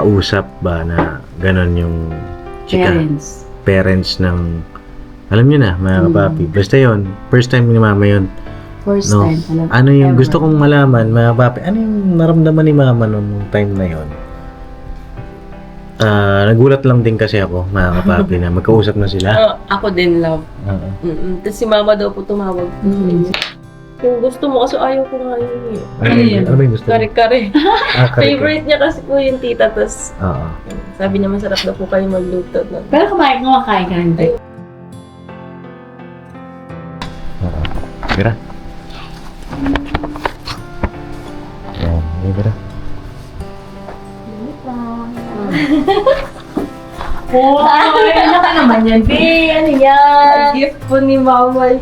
kausap ba na gano'n yung chika? Parents ng, alam niyo na, mga kapapi. Basta yun, first time ni mama yun. First No. time. Ano yung gusto kong malaman, mga kapapi, ano yung naramdaman ni mama nung time na yun? Nagulat lang din kasi ako, mga kapapi, na magkausap na sila. Ako din, love. Tapos si mama daw po tumawag. Kung gusto mo, kasi ayaw ko nga yun eh. Ano ba yung gusto mo? Kare-kare. Kare-kare. Favorite niya kasi po yung tita. Tapos Oo. sabi niya masarap daw po kayo magluto. Pero kumakain ka hindi. Oo. Bira. Ayan, bira. Oh, ano ka naman yan, B? Ano yan? Gift po ni mama.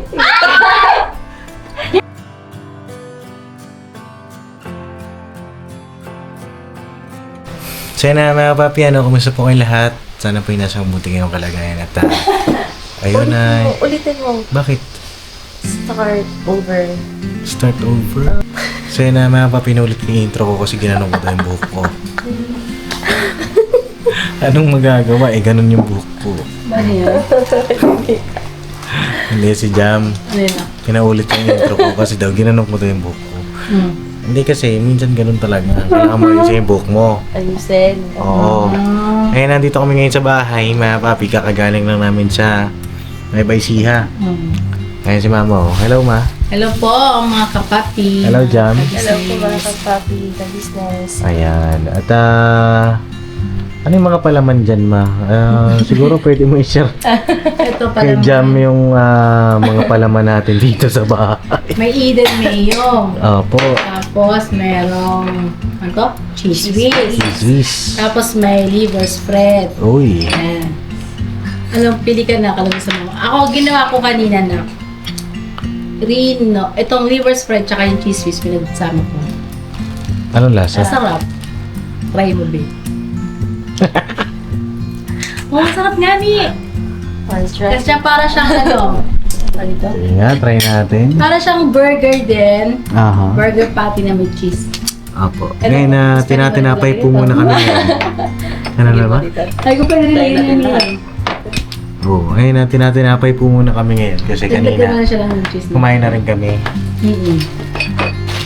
So yun na mga papi, kumusta po kayo lahat? Sana po yung nasa mabuti ngayong kalagayan at ayun na. Ulitin mo. Bakit? Start over. Start over? So yun na mga papi, inulit yung intro ko kasi ginanong ko daw yung buhok ko. Anong magagawa? Ganun yung buhok ko. Ano yan? Hindi si Jam. Ano yan? Pinaulit yung intro ko kasi daw ginanong ko daw yung buhok ko. Hindi kasi, minsan ganun talaga. Kailangan mo ayusin yung buhok mo. Ayusin. Oo. Ngayon, nandito kami ngayon sa bahay, mga papi. Kakagaling lang namin sa may Baisiha. Ngayon si mama, oh. Hello, ma. Hello po, mga kapapi. Hello, Jam. Hello po mga kapapi, the business. Ayan. At, ano yung mga palaman dyan, ma? Siguro pwede mo i-share Ito kay pala. Jam yung mga palaman natin dito sa bahay. May Eden Mayo. Opo. Tapos merong, ano to? Cheese whiz. Jesus. Tapos may liver spread. Uy. Ayan. Anong pili ka na kalabas mo? Ako, ginawa ko kanina na Rino. Itong liver spread tsaka yung cheese whiz pinagsama ko. Anong lasa? Masarap. Try mo, babe. Oh, masarap nga ni. Kasi siya para siyang ano. Ano ito? Sige nga, try natin. Para siyang burger din. Aha. Burger patty na may cheese. Opo. Ngayon na tinatinapay po muna kami ngayon. Ano na ba? Ay, ko pwede rin yun. Oo. Ngayon na tinatinapay po muna kami ngayon. Kasi Dagdagan kanina, na siya lang ng cheese. kumain na rin kami.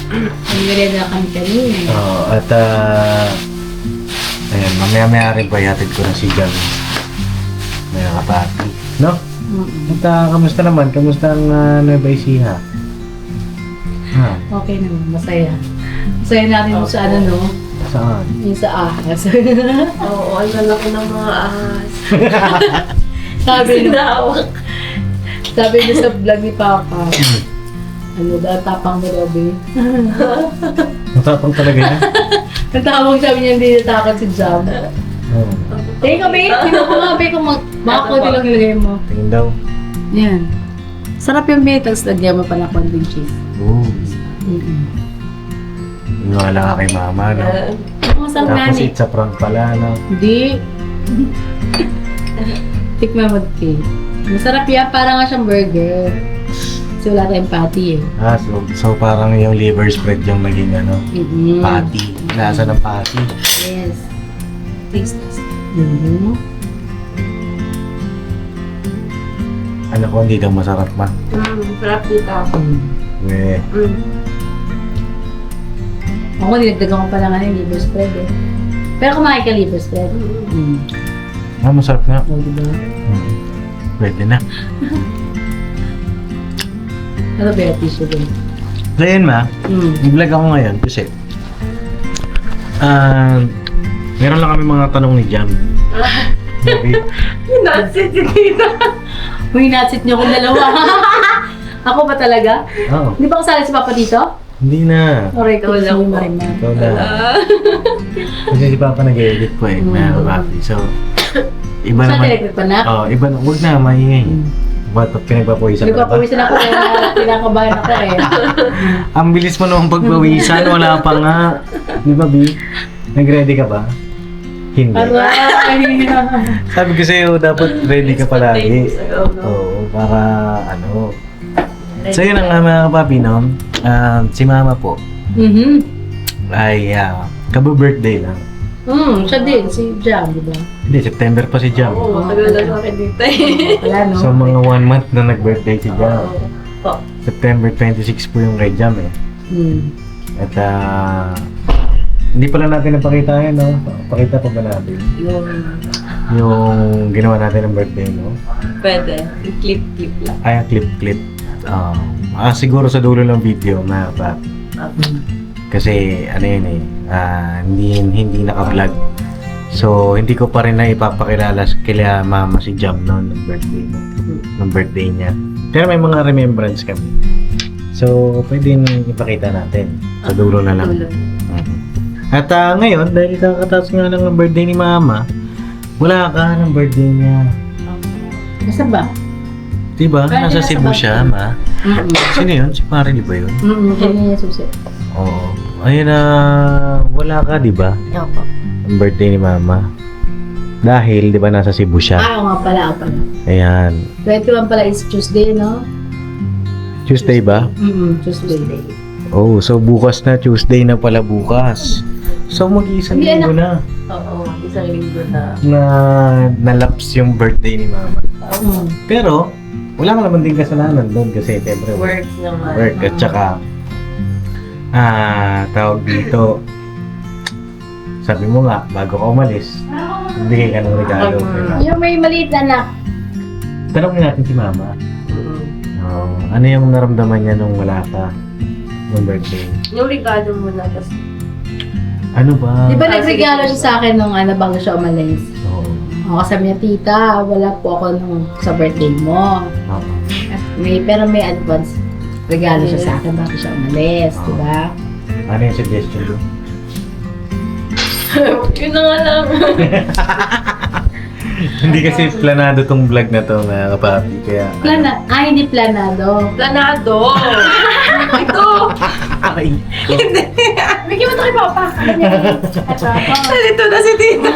Nag-ready na kami kanina. Oo. At, ayan, mamaya-maya rin po ihatid ko na si Jam. May nakapati. No? At, kamusta naman? Kamusta ang Nueva Ecija? Ha? Okay naman, masaya. Masaya natin yung sa ano, no? Saan? Yung sa ahas. Oo, ang lalaki ng mga ahas. sabi no, Sinawak. sabi niya sa vlog ni Papa. Ano daw, tapang mo daw, babe. Matapang talaga yan? Natawag sabi niya, hindi natakot si Jam. Oo. Teka, babe, tingnan ko nga, babe, kung baka konti lang ilagay mo. Tingin daw. Yan. Sarap yung babe, tapos lagyan mo pa ng konting cheese. Oo. Iwala ka kay mama, no? Masarap nga Tapos ni. it's a prank pala, no? Hindi. Tikman mo, Kay. Masarap yan, parang nga siyang burger. Kasi wala tayong patty eh. So parang yung liver spread yung naging ano, patty. Lasa ng patty. Yes. Taste. Ano ko, hindi daw masarap ma. Sarap dito. Eh, Ako, dinagdagan ko pa lang yung liver spread eh. Pero kumain ka liver spread. masarap nga. O, diba? Pwede na. Ano ba yung tissue din? So yun ma, i-vlog ako ngayon kasi meron lang kami mga tanong ni Jam. Hinatsit si tita. Uy, natsit niyo kong dalawa. Ako ba talaga? Oo. Hindi ba kasali si Papa dito? Hindi na. Alright, ko Ikaw lang lang po. Marima. Ikaw na. Kasi si Papa nag-edit po eh, mga kapapi. So, iba Saan naman. direct pa na? Oo, iba na. Huwag na, maingay. Ba't pinagpapawisan ka ba? Nagpapawisan ako eh. Pinakabahan ako eh. Ang bilis mo naman pagpawisan, wala pa nga. Di ba, B? Nag-ready ka ba? Hindi. Aray! Sabi ko sa'yo, dapat ready ka palagi. Oo, para ano. So yun ang mga kapapi, no? Si mama po ay kabo-birthday lang. Siya din, si Jam, di ba? Hindi, September pa si Jam. Oo, matagal na sa akin dito eh. Wala, no? So mga 1 month na nag-birthday si Jam. Oo. September 26 po yung kay Jam eh. At hindi pala natin napakita yan, no? Pakita pa ba natin? Yung ginawa natin ng birthday, no? Pwede. Clip lang. Ay, clip. Siguro sa dulo ng video, mga papi. Kasi, ano yun eh, hindi naka-vlog. So, hindi ko pa rin na ipapakilala kila mama si Jam noon ng birthday niya. Pero may mga remembrance kami. So, pwede ipakita natin. Sa dulo na lang. At ngayon, dahil kakataas nga lang ng birthday ni mama, wala ka ng birthday niya. Basta ba? Diba? Nasa Cebu siya, ma. Sino yun? Si Marilyn ba yun? Kanya yung susi. Oo. Ayun na, wala ka, diba? Opo. Ang birthday ni mama. Dahil, diba, nasa Cebu siya. Oo nga pala, Ayan. 21 pala is Tuesday, no? Tuesday ba? Tuesday. Oh, so bukas na. Tuesday na pala bukas. So, mag-iisang Hindi, linggo na. Oo, isang linggo na. Na nalaps yung birthday ni mama. Pero, wala ka naman din kasalanan doon kasi siyempre Work naman. work at saka tawag dito, sabi mo nga, bago ka umalis, bigay ka ng regalo. Yung may maliit na anak. Tanongin natin si mama. Ano yung naramdaman niya nung wala ka nung birthday? Yung regalo mo na, tapos Ano ba? Di ba nagregalo siya sa akin nung bago siya umalis? Oo. Sabi niya, tita, wala po ako nung sa birthday mo. Oo. Pero may advance regalo siya sa akin bago siya umalis, di ba? Ano yung suggestion mo? yun na nga lang. Hindi kasi planado tong vlog na to, mga kapapi. Kaya... Hindi planado. Planado! Ito! Ay! Bigyan mo ito kay Papa. Alam niya rin. Dito na si Tita.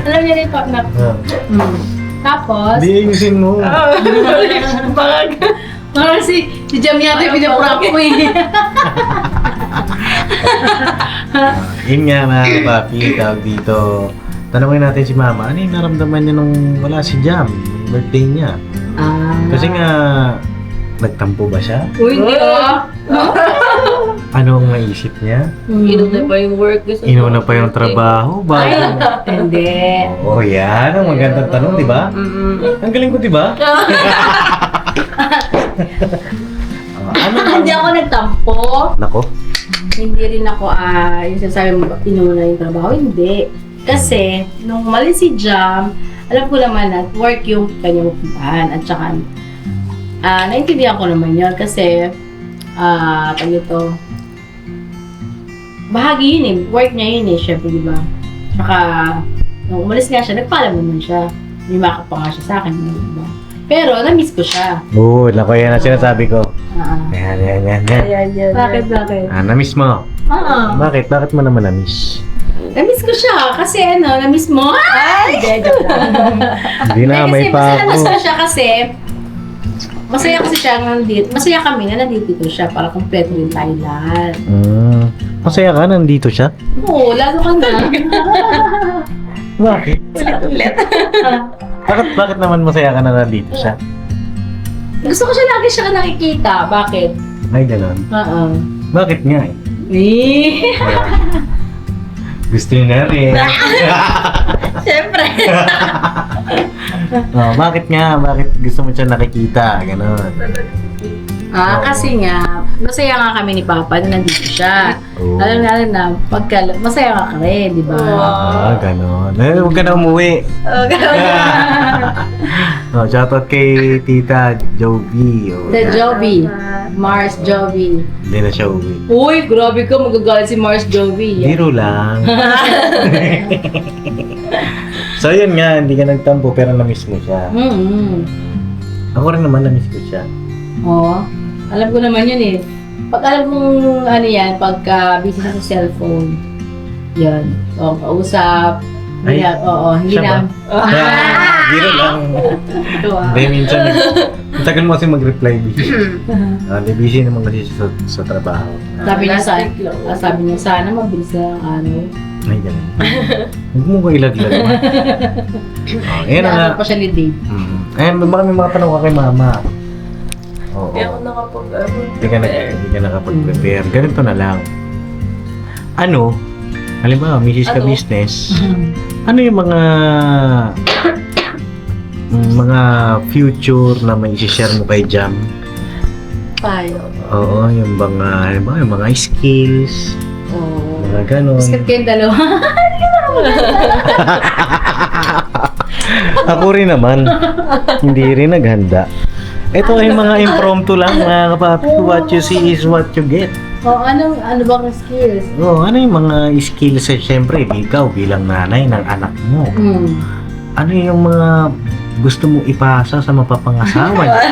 Alam niya rin, Papa. Tapos, Di ayusin mo. Baka parang si Jam yata yung pinaprop ko eh. Yun nga, mga kapapi, tawag dito. Tanungin natin si mama, ano yung naramdaman niya nung wala si Jam, birthday niya? Kasi nga, nagtampo ba siya? Uy, hindi Anong naisip niya? inuna pa yung work. Gusto Inuna pa yung trabaho? Ay, Bago? hindi. Oh, yan. Ang magandang tanong, di ba? Ang galing ko, di ba? Hindi ako nagtampo. Nako. Hindi rin ako, yung sinasabi mo, inuna yung trabaho. Hindi. Kasi, nung umalis si Jam, alam ko naman na work yung kanyang pupuntahan. At saka, naintindihan ko naman yun kasi, ito, bahagi yun eh. Work niya yun eh, syempre, di ba? Saka, nung umalis nga siya, nagpaalam naman siya. Lumakap pa nga siya sa akin, di ba? Pero, na-miss ko siya. Oo, nako yan ang sinasabi ko. Ah. Yan. Ayan. Bakit? Na-miss mo? Bakit? Bakit mo naman na-miss? Na-miss ko siya kasi na-miss mo. Ay! Hindi na, may pa Kasi ako. masaya siya kasi masaya kasi siya nandito. Masaya kami na nandito siya para kompleto rin tayo lahat. Masaya ka, nandito siya? Oo, lalo ka na. Bakit? Ulit. Bakit naman masaya ka na nandito siya? Gusto ko siya lagi siya nakikita. Bakit? Ay, ganon. Bakit nga eh? Gusto niyo na rin. Siyempre. Bakit nga? Bakit gusto mo siya nakikita? Ganon. Kasi nga, masaya nga kami ni Papa na nandito siya. Oo. Alam na, masaya ka rin, di ba? Ganon. Huwag ka na umuwi. Shoutout kay Tita Joby. The Joby. Mars Joby. Hindi na siya uwi. Uy, grabe ka, magagalit si Mars Joby. Biro lang. So yun nga, hindi ka nagtampo pero na-miss mo siya. Ako rin naman na-miss ko siya. Oo. Alam ko naman yun eh. Pag alam kong pagka busy siya sa cellphone, yan. O, kausap. Ay, Hindi siya na. Biro lang. Hindi, minsan ang tagal mo kasi mag-reply busy. Busy naman kasi sa trabaho. Sabi niya sana mabilis na ang Ay, ganun. Huwag mo ko ilaglag. Ayan na nga. Inaabot pa siya ni Dave. Ayan, may mga tanong ka kay mama. Oo. Kaya ako nakapag, Hindi ka nakapag-prepare. Ganito na lang. Ano? Halimbawa, misis ka Ano? business. Ano yung mga future na may isi-share mo kay Jam? payo. Oo, yung mga, halimbawa, yung mga skills, Oo. mga ganon. Biskat kayong dalawa. Ako rin naman, hindi rin naghanda. Ito ay mga impromptu lang, mga kapapi. What you see is what you get. Ano bang skills? Oh, ano yung mga skills? Siyempre, ikaw bilang nanay ng anak mo. Ano yung mga gusto mo ipasa sa mapapangasawa niya?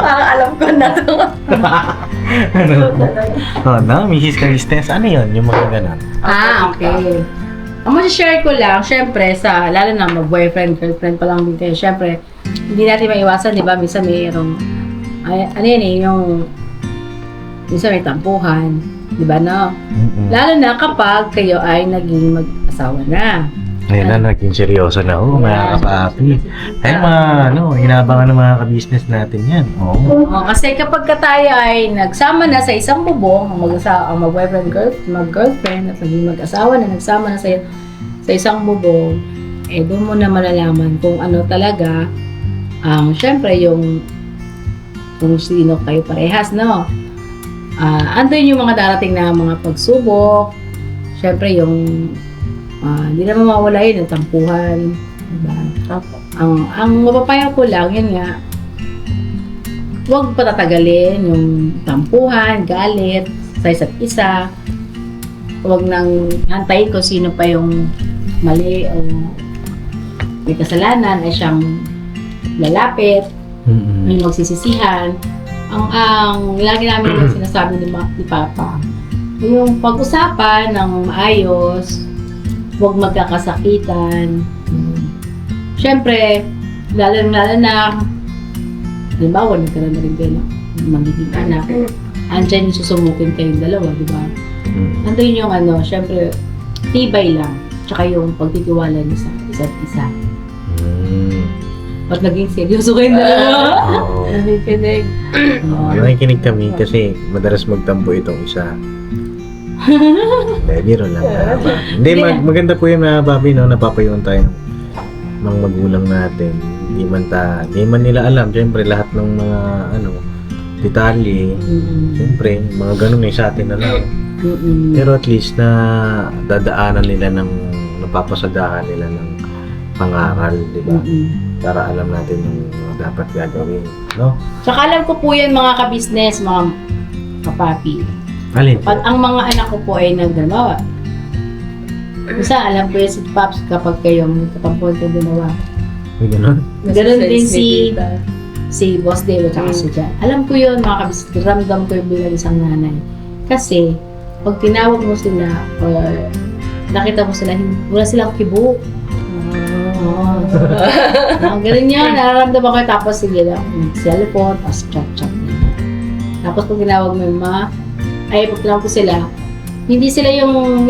Alam ko na to. Ano? Oh, no, misis ka business. Ano yun? Yung mga ganon. Okay. Ang share ko lang, syempre, lalo na mag-boyfriend, girlfriend pa lang din kayo, syempre, hindi natin maiwasan, di ba? Minsan mayroong, ano yun eh, minsan may tampuhan, di ba, no? Lalo na kapag kayo ay naging mag-asawa na. Ayan na, naging seryoso na. Oh, mga kapapi. Ay, hinabangan ng mga ka-business natin yan. Oo. Kasi kapag tayo ay nagsama na sa isang bubong, ang mag-boyfriend, mag-girlfriend, at naging mag-asawa na, nagsama na sa isang bubong, eh doon mo na malalaman kung ano talaga, syempre kung sino kayo parehas, no? Andun yung mga darating na mga pagsubok, syempre hindi naman mawala yun, ang tampuhan, diba? Ang mapapayo ko lang, yun nga, huwag patatagalin yung tampuhan, galit sa isa't isa. Huwag nang hantayin kung sino pa yung mali o may kasalanan ay siyang lalapit, may magsisisihan. Ang lagi namin yung sinasabi ni Papa, yung pag-usapan ng maayos, huwag magkakasakitan. Siyempre, lalo na, halimbawa, nagkaroon na rin kayo ng magiging anak. Andyan yung susumukin kayong dalawa, di ba? Andun yung siyempre, tibay lang. Tsaka yung pagtitiwala niyo sa isa't isa. Pag naging seryoso kayong dalawa. Oo. Nakikinig. Nakikinig kami kasi madalas magtampo itong isa. Hindi, biro lang. Hindi, maganda po yun mga papi, no? Napapayuan tayo ng magulang natin. Hindi man nila alam, siyempre lahat ng mga detalye, siyempre, mga ganun sa atin na lang. Pero at least na dadaanan nila napapasadahan nila ng pangaral, di ba? Para alam natin yung dapat gagawin, no? Tsaka alam ko po yan mga ka-business, mga kapapi. Alin? Pag ang mga anak ko po ay nagdalawa, isa alam ko yan si Paps kapag kayong katampuan kayong dalawa. May ganun? Ganun din si Boss Dave at saka si Jan. Alam ko yun mga kabisnes, ramdam ko yung bilang isang nanay. Kasi, pag tinawag mo sila or nakita mo sila, wala silang kibo. Ganun yun, nararamdaman ko tapos sige lang, cellphone, tapos chat. Tapos pag tinawag mo yung pag tinawag ko sila, hindi sila yung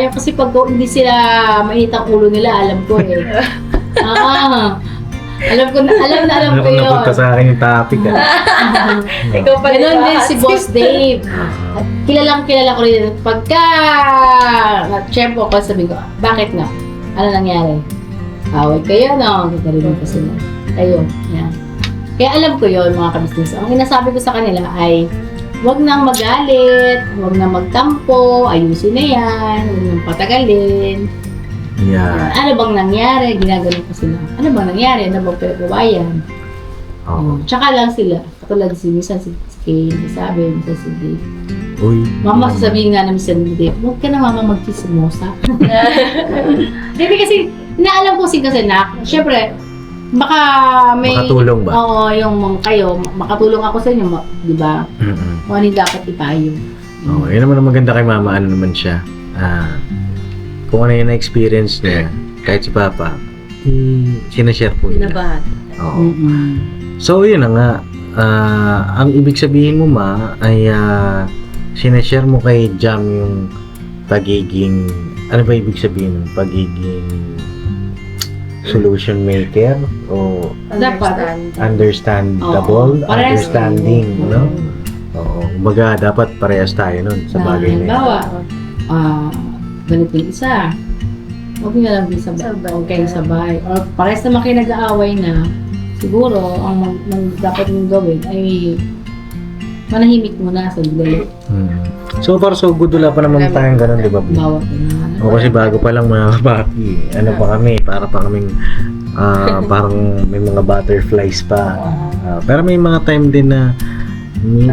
kasi pag hindi sila mainit ang ulo nila, alam ko eh. Alam ko yun. Napunta sa akin yung topic. Ikaw pa Ganun din si Boss Dave. At kilala ko rin. Pagka na-champo ko, sabi ko, bakit nga? Ano nangyari? Away kayo, no? Gagalitin ko sila. Ayun, yan. Kaya alam ko yun, mga kabisnes. Ang inasabi ko sa kanila ay, huwag nang magalit, huwag nang magtampo, ayusin na yan, huwag nang patagalin. Yeah. Ano bang nangyari? Ginagano ko sila. Ano bang nangyari? Ano bang pinagawayan? Tsaka lang sila. Katulad minsan si Kay, sabi, minsan si Dave. Uy. Mama, sasabihin nga na minsan ni Dave, huwag ka na mama magchismosa. Dave, kasi inaalam ko kasi na, syempre, baka may... Makatulong ba? Oo, yung kayo, makatulong ako sa inyo, di ba? Kung ano yung dapat ipayo. Oo, yun naman ang maganda kay mama, ano naman siya. Kung ano yung na-experience niya, kahit si Papa, sinashare po niya. Binabahat. Oo. So, yun na nga. Ang ibig sabihin mo, ma, ay sinashare mo kay Jam yung pagiging, ano ba ibig sabihin ng pagiging solution maker o Dapat. understandable, Oo, parehas. understanding, no? Oo, kumbaga dapat parehas tayo nun sa bagay na yun. Halimbawa, ganito yung isa. Huwag nyo lang din sabay. Sabay. Huwag kayong sabay. Or parehas naman kayo nag-aaway na, siguro, ang dapat mong gawin ay manahimik muna sa dali. So far so good, wala pa naman tayong ganun, di ba? Bi? Bawat na. O kasi bago pa lang mga kapapi, ano pa kami, para pa kaming parang may mga butterflies pa. Pero may mga time din na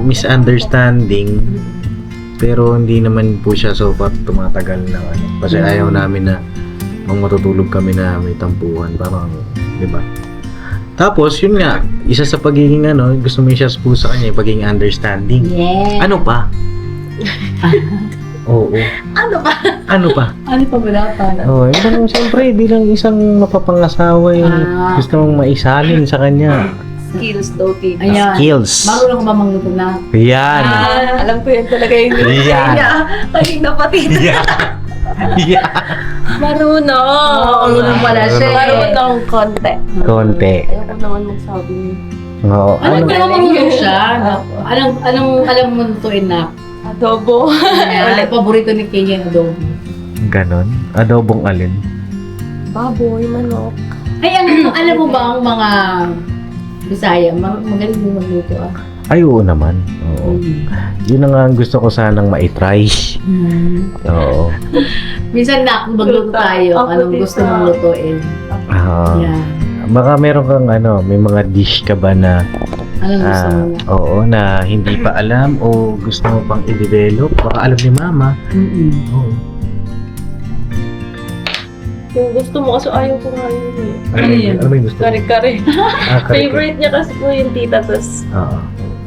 misunderstanding, pero hindi naman po siya so far tumatagal na ano. Kasi ayaw namin na kung matutulog kami na may tampuhan, parang, di ba? Tapos, yun nga, isa sa pagiging ano, gusto mo siya po sa kanya, yung pagiging understanding. Yeah. Ano pa? Oo. Ano ba? Ano pa? Ano pa ba dapat? Oh, yung siyempre, bilang isang mapapangasawa yung gusto mong maisalin sa kanya. Skills daw, tita. Ayan. Skills. Marunong ka ba magluto na? Yan. Alam ko yan talaga yung Yan. Kanina pa, tita. Yan. Yan. Marunong. Oo, marunong pala siya eh. Marunong konti. Konti. Ayoko naman magsabi. Oo. Alam Ano? ko naman marunong siya. Alam mo lutuin na. Adobo. Ayan, paborito ni Kenya yung adobo. Ganon? Adobong alin? Baboy, manok. Ay, alam mo ba ang mga Bisaya, magaling din magluto ah. Ay, oo naman. Oo. Yun na nga ang gusto ko sanang maitry. Oo. Minsan na, magluto tayo, Ako anong din gusto sa- mong lutuin. Yan. Baka meron kang ano, may mga dish ka ba na Anong gusto mo? oo, na hindi pa alam o gusto mo pang i-develop? Baka alam ni mama. Oo. Yung gusto mo kasi ayaw ko nga yun eh. Ano yun? Ano ba yung gusto mo? Kare-kare. Kare-kare. Favorite niya kasi po yung tita, tapos Oo.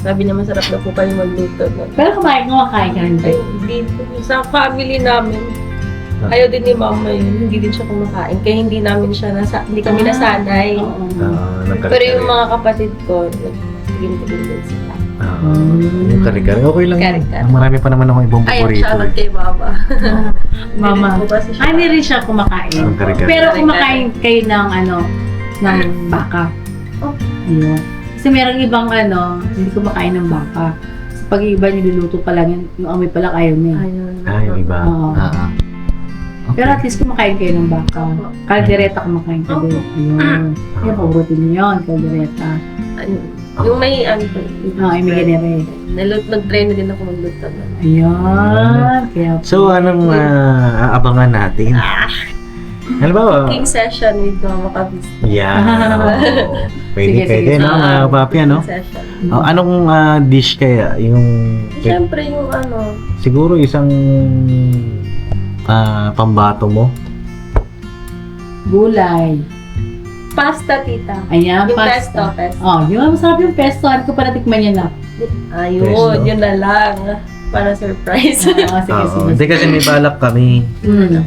sabi niya masarap na po kayo magluto. Pero kumakain ka hindi. Ay, hindi po. Sa family namin, ayaw din ni mama yun. Hindi din siya kumakain. Kaya hindi namin siya hindi kami nasanay. Oo. Ng Pero yung mga kapatid ko, nagtigil-tigil din sila. yung kare-kare. Okay lang yun. Kare-kare. Marami pa naman akong ibang Ayun, paborito. shoutout kay mama. Mama. Hindi po kasi siya. Ay, hindi rin siya kumakain. Ang kare-kare. Pero kumakain kayo ng ng baka. Oh. Ayun. Kasi merong ibang hindi kumakain ng baka. Sa pag-iba niluluto pa lang yun, yung amoy pa lang ayaw niya. Ayun. Yung iba. Oo. Okay. Pero at least kumakain kayo ng baka. Opo. Kaldereta kumakain ka din. Ayun. Yung paborito niyo yun, kaldereta. Ayun. Yung may po. Ay, may ganere. Nag-try na din ako magluto. Ayun. Kaya, So, anong aabangan natin? Ano ba? Cooking session with Mama Kabis. Yeah. Pwede, Sige, pwede, sige. no? Mga papi, ano? Session. Anong dish kaya? Yung, Siyempre yung siguro isang pambato mo? gulay. pasta, tita. Ayan, Yung pasta. pesto. Oh, yung masarap yung pesto. Ano ko pa natikman yan na? Ayun, Pesto. yun na lang. Para surprise. Oo, sige, Oo. sige. Hindi kasi may balak kami. Mm.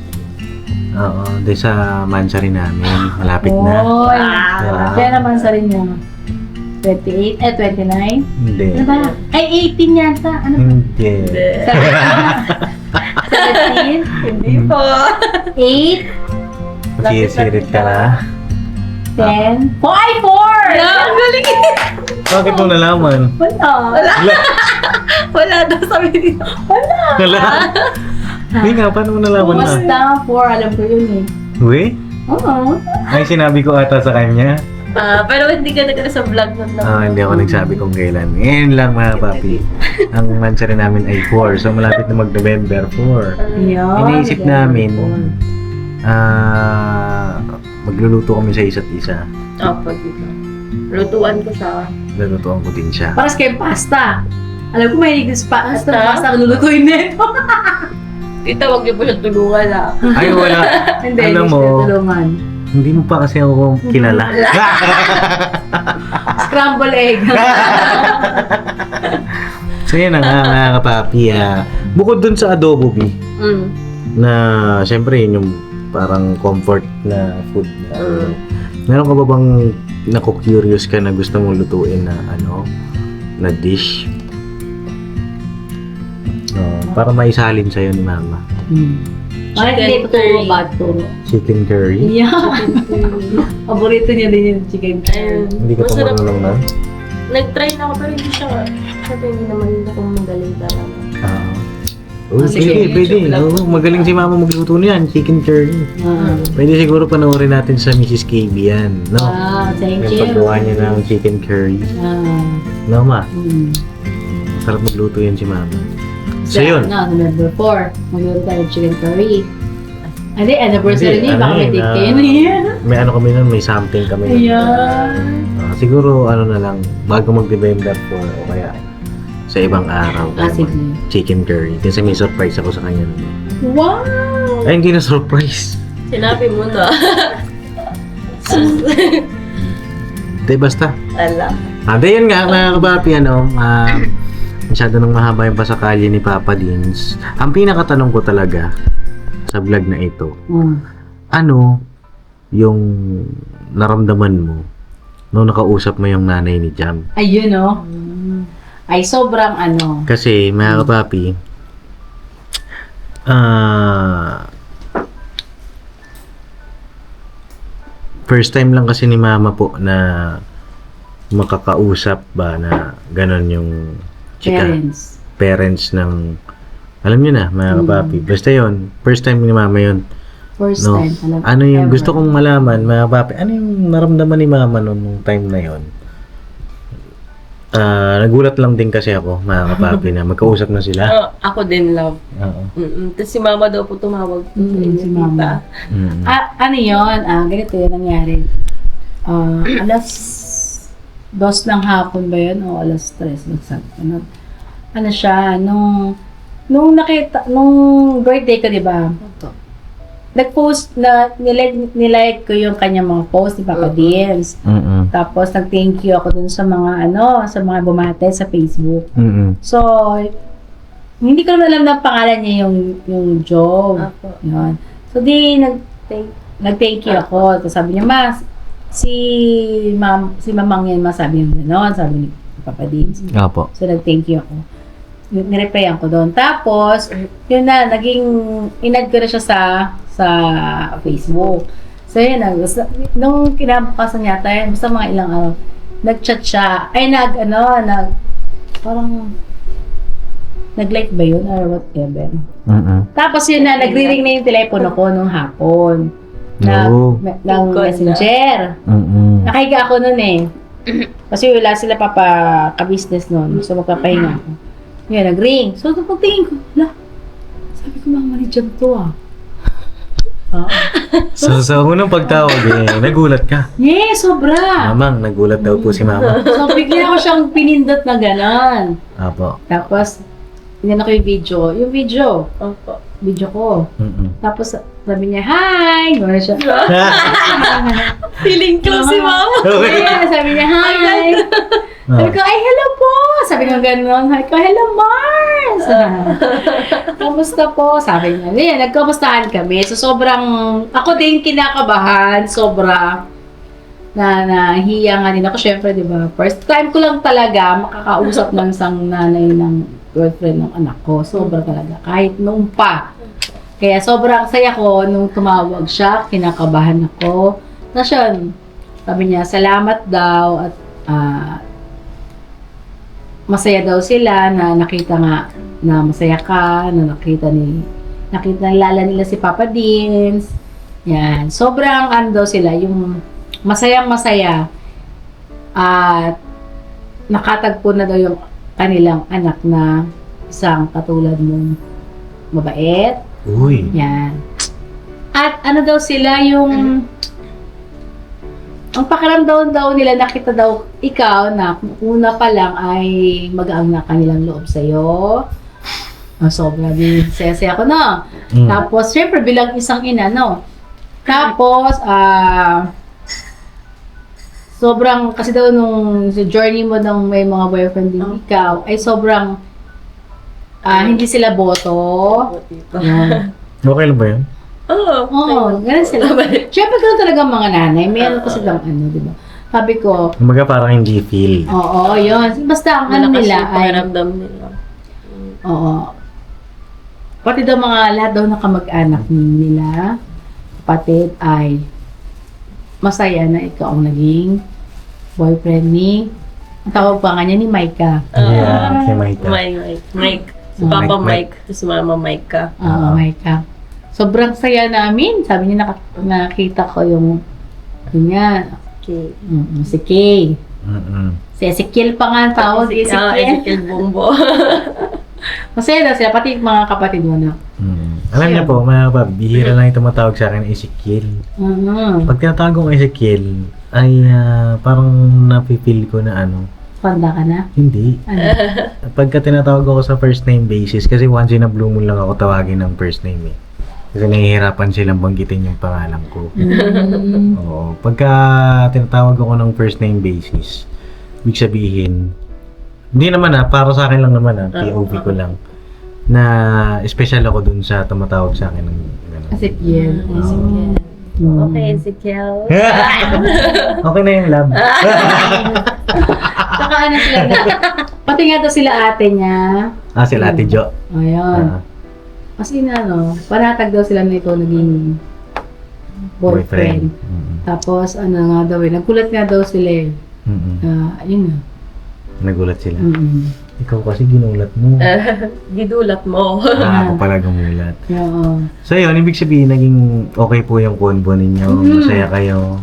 Oo. Di sa mansari namin. Malapit na. Oy. Diba? Kaya naman sa rin niya. 28, 29? Hindi. Ano ba? Ay, 18 yata. Ano ba? Hindi. 17? Hindi po. 8? Sirit ka na. 10? Oh, ay, 4! Ang galing. Bakit mo nalaman? Wala. Wala daw sabi dito. Wala. Hindi nga, paano mo nalaman na? Basta 4, alam ko yun eh. Uy? Oo. Ay, sinabi ko ata sa kanya. Pero hindi ka nagkala sa vlog nun. Hindi ako nagsabi kung kailan. Ngayon lang mga papi. Ang mansari namin ay 4. So, malapit na mag-November 4. Yun. Iniisip namin, magluluto kami sa isa't isa. Opo, dito. Lutuan ko siya. Lulutuan ko din siya. Para sa kayo pasta. Alam ko may pasta. Pasta? Pasta ang lulutuin din. Tita, wag niyo po siya tulungan ah. Ay, wala. Hindi, Alam hindi mo, siya tulungan. hindi mo pa kasi ako kilala. Scramble egg. So, yan na nga mga kapapi. Bukod dun sa adobo, B, na syempre yun yung parang comfort na food. Meron ka ba bang naku-curious ka na gusto mong lutuin na na dish? Para maisalin sa'yo ni mama. Bakit hindi Chicken curry. turo ba turo? Chicken curry? Yeah. Paborito niya din yung chicken curry. Ayun. Hindi ka pa Masarap. marunong na? Nag-try na ako pero hindi siya, sabi hindi naman ako magaling talaga. Oh, sige, pwede. Oo, magaling si mama magluto niyan, chicken curry. Pwede siguro panoorin natin sa Mrs. KB yan, no? Wow, thank Yung you. paggawa niya ng chicken curry. No, ma? Sarap magluto yan si mama. So, yun. November 4, magluto tayo ng chicken curry. Hindi, anniversary Hindi, niya, baka ano may eh, date na- kayo na yan. May ano kami nun, may something kami nun. Ayan. Siguro, ano na lang, bago mag-November 4 o kaya sa ibang araw. Sige. Chicken curry. Kasi may surprise ako sa kanya. Wow! Ay, hindi na surprise. Sinabi mo na. Hindi, basta. Ala. Yun nga, mga kabapi, masyado nang mahaba yung pasakali ni Papa Dins. Ang pinakatanong ko talaga sa vlog na ito, ano yung naramdaman mo nung nakausap mo yung nanay ni Jam? Ayun, no? Ay, sobrang ano. Kasi, mga kapapi, first time lang kasi ni Mama po na makakausap ba na ganon yung parents ng, alam niyo na, mga kapapi. Basta yun, first time ni Mama yun. First No. time. Alam, Ano yung ever. gusto kong malaman, mga kapapi, ano yung naramdaman ni Mama nung time na yun? Nagulat lang din kasi ako, mga kapapi, na magkausap na sila. Ako din, love. Oo. Tapos si mama daw po tumawag. Si mama. Mm. Ano yun? Ganito yun nangyari. Alas 2 ng hapon ba yun? O alas 3? Ano siya? Nung birthday ko, di ba? Nag-post na, nilike ko yung kanyang mga post ni Papa Dins. Mm-mm. Tapos nag-thank you ako dun sa mga sa mga bumate sa Facebook. Mm-mm. So, hindi ko naman alam na pangalan niya yung Joe. Ako. Yun. So, nag-thank you ako. Tapos sabi niya, si mamang yan, sabi niya gano'n, sabi ni Papa Dins. Apo. So, nag-thank you ako. Nireplyan ko doon. Tapos, yun na, inad ko na siya sa Facebook. So, yun na, nung kinabukasan yata yun, basta mga ilang araw, nag-chat siya, parang, nag-like ba yun or whatever. Mm-mm. Tapos yun na, nagre-ring na yung telepono ko nung hapon. Oo. Ng messenger. Mm-mm. Nakahiga ako nun eh. Kasi wala sila ka-business nun. So magpapahinga ako. Yun, nag-ring. So pagtingin ko, sabi ko, mama ni Jam to So, sa unang pagtawag nagulat ka. Yeah, sobra. Mamang, nagulat daw po si Mama. So bigla ako siyang pinindot na gano'n. Apo. Tapos, hindi ko yung video. Yung video. Opo. Video ko. Mm-mm. Tapos sabi niya, hi! Gano'n siya. Feeling close si mama. Okay. Yeah, sabi niya, hi! Sabi ko, ay, hello po! Sabi niya gano'n. Sabi ko, hello, Mars! Kamusta po? Sabi niya. Yan, nagkamustahan kami. So, sobrang, ako din kinakabahan. Sobra. Nahiya nga din ako. Siyempre, di ba? First time ko lang talaga makakausap ng isang nanay ng girlfriend ng anak ko. Sobra talaga. Kahit noong pa. Kaya sobrang saya ko nung tumawag siya. Kinakabahan ako. Tapos yun, sabi niya, salamat daw at masaya daw sila na nakita nga na masaya ka, na nakita nilala nila si Papa Dins. Yan. Sobrang daw sila, yung masayang-masaya at nakatagpo na daw yung kanilang anak na isang katulad mong mabait. Uy. Yan. At ano daw sila yung ang pakiramdam daw nila, nakita daw ikaw na una pa lang ay magaang na kanilang loob sa'yo. Sobra din. Saya-saya ko, no? Tapos, syempre, bilang isang ina, no? Tapos, sobrang, kasi daw nung journey mo nung may mga boyfriend din ikaw, ay sobrang, hindi sila boto. Yan. Okay lang ba yun? Oo, ganun sila. Siyempre, ganun talaga ang mga nanay. Meron ko silang di ba? Sabi ko, Kumaga parang hindi feel. oo, yun. Basta ang ano Malakas nila yung ay, pakiramdam nila. oo. pati daw lahat daw na kamag-anak nila, kapatid, ay masaya na ikaw ang naging boyfriend ni, ang tawag pa nga niya ni Micah. Yeah, si Maita. Mike. Si Papa Mike. Mike. Si Mama Mike ka. Oo, Micah. Sobrang saya namin. Sabi niya, nakita ko yung, ganyan, Okay. si Kay. Mm-mm. Si Ezekiel pa nga ang tawag, Ezekiel. Ezekiel Bumbo. Masaya daw sila, pati yung mga kapatid mo na. Alam niyo po, mga kapab, bihira lang yung tumatawag sa akin Ezekiel. Pag tinatawag ko Ezekiel, ay parang napipil ko na Panda ka na? hindi. Ano? Pagka tinatawag ako sa first name basis, kasi once in a blue moon lang ako tawagin ng first name eh. Kasi nahihirapan silang banggitin yung pangalan ko. Oo. Pagka tinatawag ako ng first name basis, ibig sabihin, hindi naman para sa akin lang naman POV ko lang, na special ako dun sa tumatawag sa akin ng gano'n. Ezekiel. Ezekiel. Okay, Ezekiel. Okay na yung lab. Saka ano sila na, pati nga daw sila ate niya. Sila Ate Jo. Ayun. Kasi panatag daw sila nito naging boyfriend. Tapos nga daw nagkulat nga daw sila yun nga. Nagulat sila. Mm-mm. Ikaw kasi ginulat mo. Gidulat mo. Ako pala gumulat. Oo. So yun, ibig sabihin, naging okay po yung convo ninyo. Masaya kayo.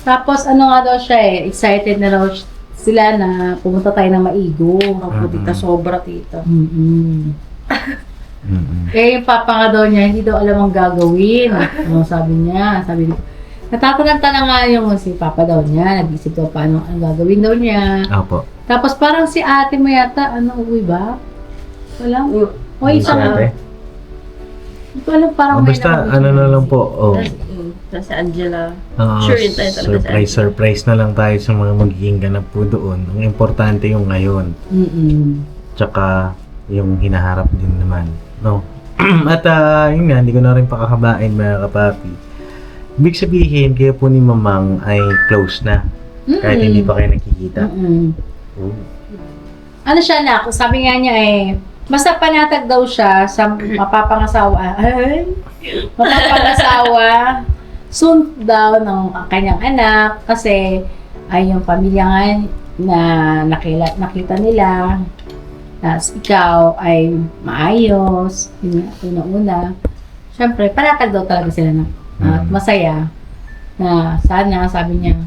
Tapos nga daw siya excited na daw sila na pumunta tayo ng Maigo. Ako, tita, sobra, tita. Mm-mm. Yung papa nga daw niya, hindi daw alam ang gagawin. Sabi niya, natatananta na nga yung si papa daw niya, nag-isip daw paano ang gagawin daw niya. Opo. Tapos parang si ate mo yata, uwi ba? Wala? O isang, Ate? hindi ko alam, parang may Basta, nakabit na siya. lang po. Tapos si Angela. Sure yun tayo talaga Surprise na lang tayo sa mga magiging ganap po doon. Ang importante yung ngayon. Mm-mm. Tsaka yung hinaharap din naman. No? At yun nga, hindi ko na rin pakakabain mga kapapi. Ibig sabihin, kayo po ni Mamang ay close na. Kahit hindi pa kayo nakikita. Oh. Ano siya na, sabi nga niya basta panatag daw siya sa mapapangasawa. Mapapangasawa soon daw ng kanyang anak kasi ay yung pamilya nga na nakita nila. Tapos ikaw ay maayos, yun nga, una-una. Siyempre, panatag daw talaga sila na. At masaya na sana, sabi niya,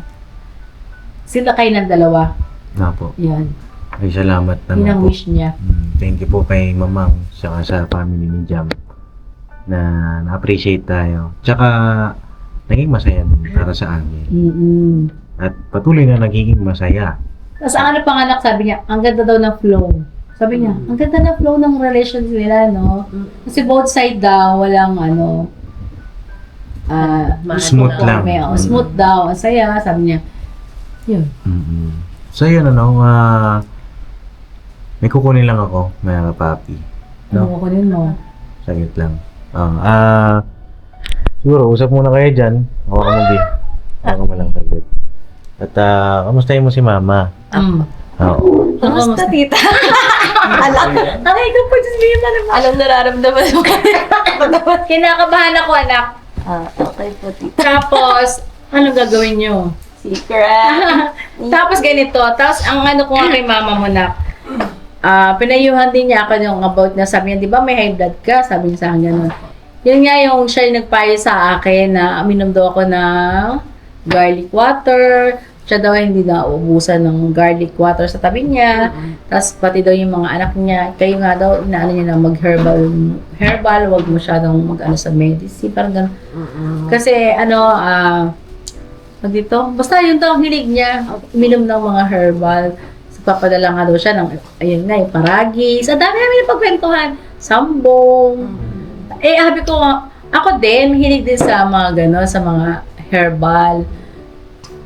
sila kayo ng dalawa. Po. Yan. Ay, salamat Yun naman ang po. wish niya. Thank you po kay Mamang saka sa family ni Jam na na-appreciate tayo. Tsaka naging masaya din para sa amin. Mm-mm. At patuloy na nagiging masaya. Tapos ang panganak, sabi niya, ang ganda daw ng flow. Sabi niya, ang ganda ng flow ng relations nila, no? Kasi both side daw, walang Smooth lang. Smooth daw, ang saya, sabi niya. Yun. So yun may kukunin lang ako, mga kapapi. Ano ko kunin mo? Saglit lang. Siguro, usap muna kayo dyan. Ako mo din. Ako mo lang saglit. At kamustahin mo si Mama? Oo. Kamusta, tita? Aray ko po, just bigyan mo alam nararamdaman mo. Kinakabahan ako, anak. Okay po, tita. Tapos, ano gagawin niyo? Secret. Tapos ganito, tapos ang ko nga kay mama mo na, pinayuhan din niya ako yung about na sabi niya, di ba may high blood ka? Sabi niya sa akin gano'n. Yun nga yung siya yung nagpayo sa akin na minom daw ako ng garlic water. Siya daw hindi na uubusan ng garlic water sa tabi niya. Tapos pati daw yung mga anak niya, kayo nga daw, inaano niya na mag-herbal, wag masyadong mag-ano sa medicine, parang gano'n. Kasi dito, basta yun daw ang hilig niya, uminom ng mga herbal. So, papadala nga daw siya ng, ayun nga, yung paragis. Ang dami namin pagkwentuhan. Sambong. Sabi ko, ako din, mahilig din sa mga gano'n, sa mga herbal.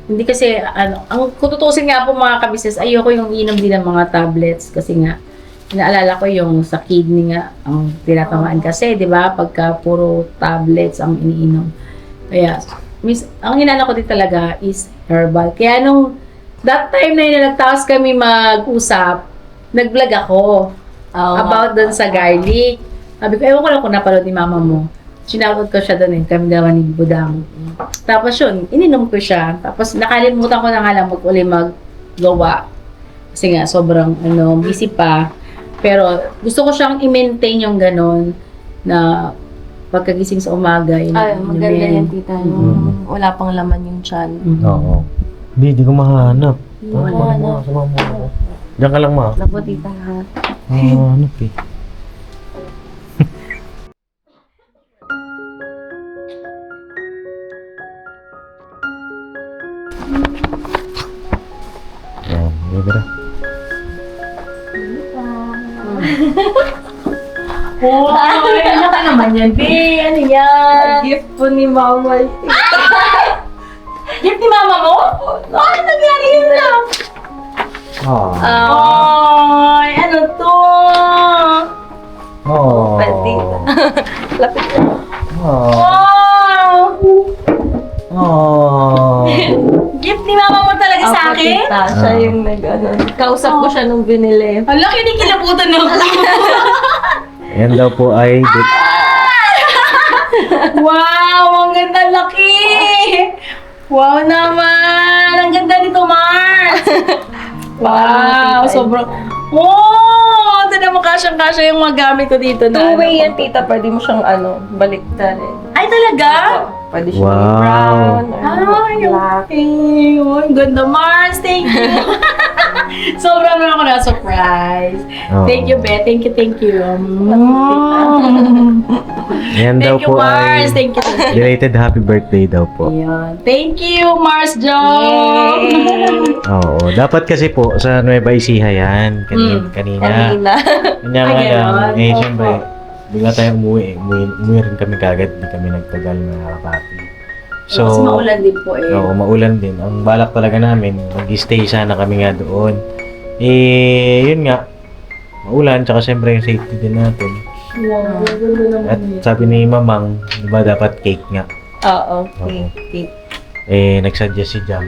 Hindi kasi, ang kututusin nga po mga kabisnes, ayoko yung inom din ng mga tablets. Kasi nga, inaalala ko yung sa kidney nga, ang tinatamaan kasi, di ba? Pagka puro tablets ang iniinom. Kaya, ang hinala ko din talaga is herbal. Kaya nung that time na yun, nagtaos kami mag-usap, nag-vlog ako about doon sa garlic. Sabi ko, ewan ko lang kung napanood ni mama mo. Sinakot ko siya doon kami dalawa ni Budang. Tapos yun, ininom ko siya. Tapos nakalimutan ko na nga lang uli maggawa. Kasi nga, sobrang busy pa. Pero gusto ko siyang i-maintain yung ganon na pagkagising sa umaga. Ay, maganda yan, tita. Yung wala pang laman yung tiyan. Oo. Hindi ko mahanap. Wala. Diyan ka lang, ma. Napo, tita, ha? Hanap eh. Ayan, bibira. Oh, ano ka naman yan, be? Ano yan? Gift po ni mama. Gift ni mama mo? Bakit nangyari yun lang? Oh. Ay, ano to? Oh. Pwede. Lapit ko. Oh. Wow! Oh. Gift ni mama mo talaga sa Apo, akin? tita. Siya yung kausap ko siya nung binili. Ang laki ni kilabutan ako. Yan daw po ay Wow! Ang ganda laki! Wow naman! Ang ganda nito, Mars! Wow! Sobrang... Wow! Ito naman kasyang-kasya yung mga gamit ko dito na Two-way yan, tita. Pwede mo siyang baliktarin. Ay, talaga? Pwede siyang Wow. brown or Ay, black. okay. Oh, ang ganda, Mars. Thank you. Sobrang naman ako na-surprise. Oo. Thank you, Beth. Thank you, thank you. Yan daw Thank you, po Mars. ay Thank you, thank you. belated happy birthday daw po. Ayan. Thank you, Mars Joe. Oo, dapat kasi po sa Nueva Ecija yan kanina. Kanina. Kanya nga Ay, lang, ganon. eh syempre, bigla tayong umuwi rin kami kagad, di kami nagtagal mga kapapi. So, Kasi maulan din po eh. oo, maulan din. Ang balak talaga namin, mag-stay sana kami nga doon. Eh, yun nga, maulan, tsaka syempre yung safety din natin. Wow, ganda naman At eh. sabi ni Mamang, di ba dapat cake nga? Oo. Oo. Cake. Eh, nagsuggest si Jam.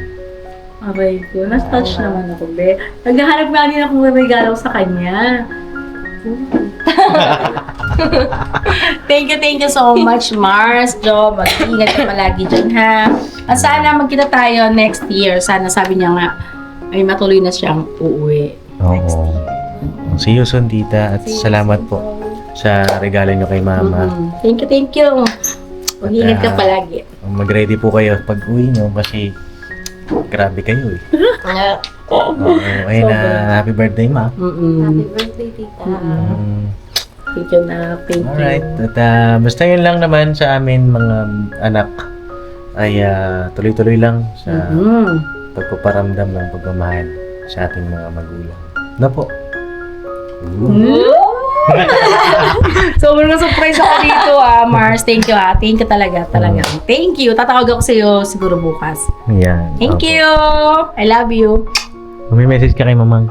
Aray ko, na-touch naman ako, be. Naghahanap nga din ako ng regalo sa kanya. Thank you so much, Mars, Joe. Mag-ingat ka palagi dyan, ha? At sana magkita tayo next year. Sana sabi niya nga, ay matuloy na siyang uuwi next Oo. year. See you soon, tita. At salamat po sa regalo nyo kay Mama. Thank you. Mag-ingat ka palagi. Mag-ready po kayo pag uwi nyo kasi grabe kayo eh. Oo, ayun na, happy birthday, Ma. Happy birthday, tita. Thank you na. Thank you. Alright, at basta yun lang naman sa amin mga anak ay tuloy-tuloy lang sa pagpaparamdam ng pagmamahal sa ating mga magulang. Na po. Sobrang na-surprise ako dito, Mars. Thank you, Thank you talaga. Thank you. Tatawag ako sa iyo siguro bukas. Yan. Thank you. I love you. May message ka kay Mamang.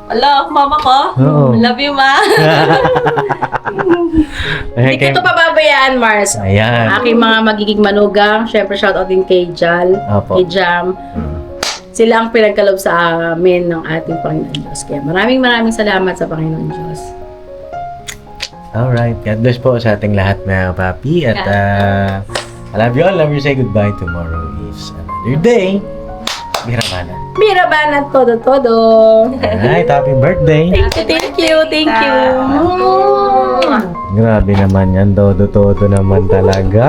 Hello, mama ko. Oo. Love you, ma. Ayan, Hindi ko ito pababayaan, Mars. Ayan. Aking mga magiging manugang. Siyempre, shoutout din kay Jal, Opo. kay Jam. Sila ang pinagkalob sa amin ng ating Panginoon Diyos. Kaya maraming salamat sa Panginoon Diyos. Alright. God bless po sa ating lahat na papi. At I love you all. Love you. Say goodbye. Tomorrow is another day. Biramana. Mirabanan todo. Alright. Happy birthday. Thank you. Grabe naman yan. Todo naman talaga.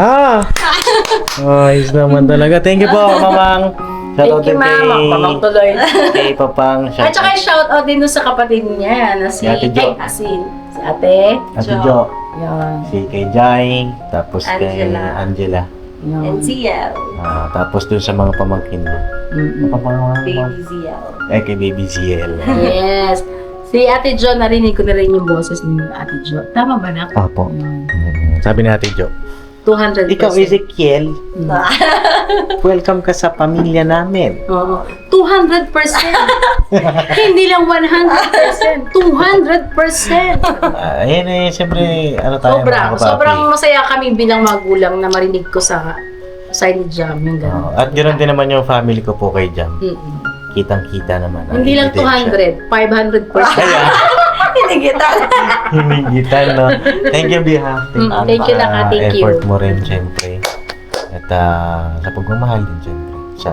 Ayos naman talaga. Thank you po, Mamang. Shoutout Thank you, din Mama. Mamang tuloy. kay Papang. At saka shoutout din doon sa kapatid niya na si Ate Jo. Si Ate. Ate Jo. Yan. Si kay Jai. Tapos kay Angela. Angela. Yan. And Ziel. Tapos dun sa mga pamangkin mo. Baby Ziel. Kay Baby Ziel. Yes. Si Ate Jo, narinig ko na rin yung boses ni Ate Jo. Tama ba na? Apo. Sabi ni Ate Jo, 200%. ikaw Ezekiel, welcome ka sa pamilya namin. Oo. 200%. Hindi lang 100%. 200%. Ayan eh, siyempre, ano tayo mga kapapi. Sobrang masaya kami bilang magulang na marinig ko sa side ni Jam, yung gano'n. At ganoon din naman yung family ko po kay Jam. Mm-mm. Kitang-kita naman. Hindi lang Ebidensya. 200, 500%. Kaya, Hindi Hinigitan. Hinigitan, no? Thank you, Biha. Thank you, Naka. Thank you. Effort mo rin, syempre. At sa pagmamahal din, syempre. Sa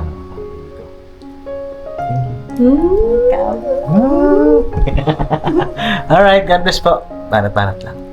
Alright, God bless po. Banat-banat lang.